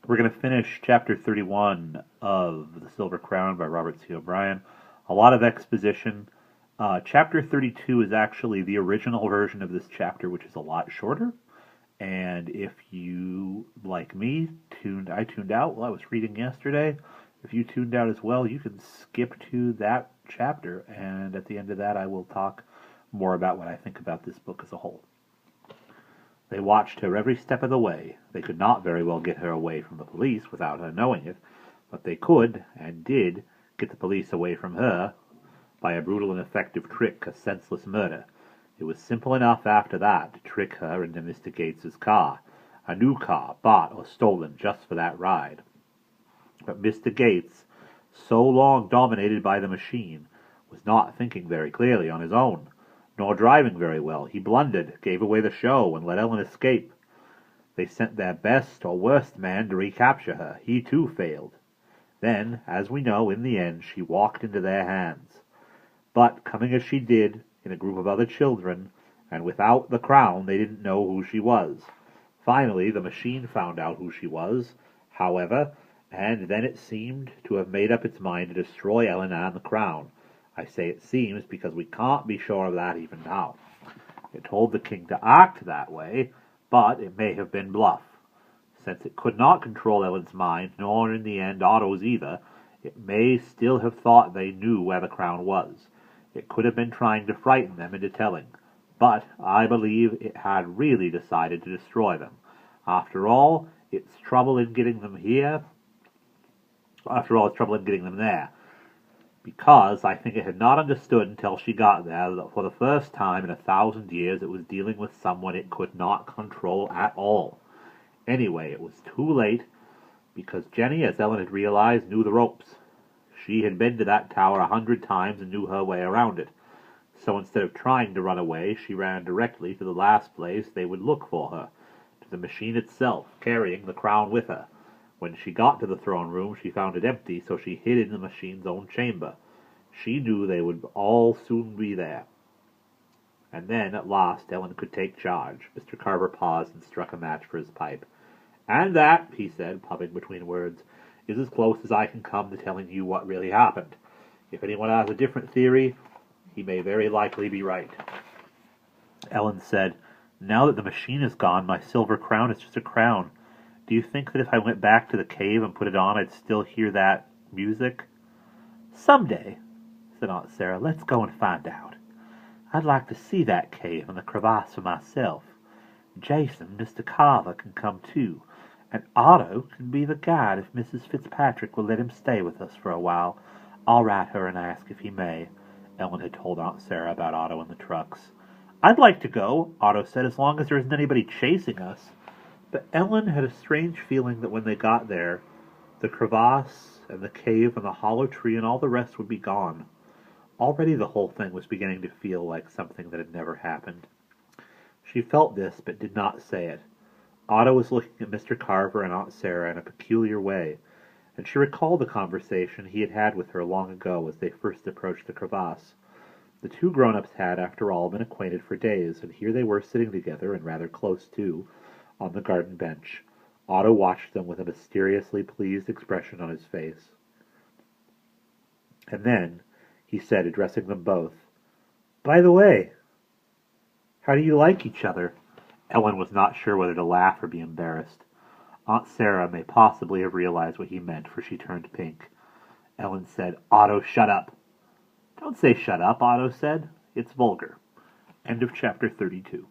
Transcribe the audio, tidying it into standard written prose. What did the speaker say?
We're going to finish chapter 31 of The Silver Crown by Robert C. O'Brien. A lot of exposition. Chapter 32 is actually the original version of this chapter, which is a lot shorter. And if you, like me, I tuned out while I was reading yesterday. If you tuned out as well, you can skip to that chapter. And at the end of that, I will talk more about what I think about this book as a whole. They watched her every step of the way. They could not very well get her away from the police without her knowing it, but they could, and did, get the police away from her by a brutal and effective trick, a senseless murder. It was simple enough after that to trick her into Mr. Gates's car, a new car, bought or stolen just for that ride. But Mr. Gates, so long dominated by the machine, was not thinking very clearly on his own, nor driving very well. He blundered, gave away the show, and let Ellen escape. They sent their best or worst man to recapture her. He too failed. Then, as we know, in the end, she walked into their hands. But, coming as she did, in a group of other children, and without the crown, they didn't know who she was. Finally, the machine found out who she was, however, and then it seemed to have made up its mind to destroy Ellen and the crown. I say it seems because we can't be sure of that even now. It told the king to act that way, but it may have been bluff. Since it could not control Ellen's mind, nor in the end Otto's either, it may still have thought they knew where the crown was. It could have been trying to frighten them into telling, but I believe it had really decided to destroy them. After all, it's trouble in getting them here. After all, it's trouble in getting them there. Because I think it had not understood until she got there that for the first time in 1,000 years it was dealing with someone it could not control at all. Anyway, it was too late, because Jenny, as Ellen had realized, knew the ropes. She had been to that tower 100 times and knew her way around it. So instead of trying to run away, she ran directly to the last place they would look for her, to the machine itself, carrying the crown with her. When she got to the throne room, she found it empty, so she hid in the machine's own chamber. She knew they would all soon be there. And then, at last, Ellen could take charge. Mr. Carver paused and struck a match for his pipe. And that, he said, puffing between words, is as close as I can come to telling you what really happened. If anyone has a different theory, he may very likely be right. Ellen said, "Now that the machine is gone, my silver crown is just a crown. Do you think that if I went back to the cave and put it on, I'd still hear that music?" "Someday," said Aunt Sarah, "let's go and find out. I'd like to see that cave and the crevasse for myself. Jason, Mr. Carver, can come too, and Otto can be the guide if Mrs. Fitzpatrick will let him stay with us for a while. I'll write her and ask if he may." Ellen had told Aunt Sarah about Otto and the trucks. "I'd like to go," Otto said, "as long as there isn't anybody chasing us." But Ellen had a strange feeling that when they got there, the crevasse and the cave and the hollow tree and all the rest would be gone. Already the whole thing was beginning to feel like something that had never happened. She felt this, but did not say it. Otto was looking at Mr. Carver and Aunt Sarah in a peculiar way, and she recalled the conversation he had had with her long ago as they first approached the crevasse. The two grown-ups had, after all, been acquainted for days, and here they were sitting together, and rather close too, on the garden bench. Otto watched them with a mysteriously pleased expression on his face. And then he said, addressing them both, "By the way, how do you like each other?" Ellen was not sure whether to laugh or be embarrassed. Aunt Sarah may possibly have realized what he meant, for she turned pink. Ellen said, "Otto, shut up." "Don't say shut up," Otto said. "It's vulgar." End of chapter 32.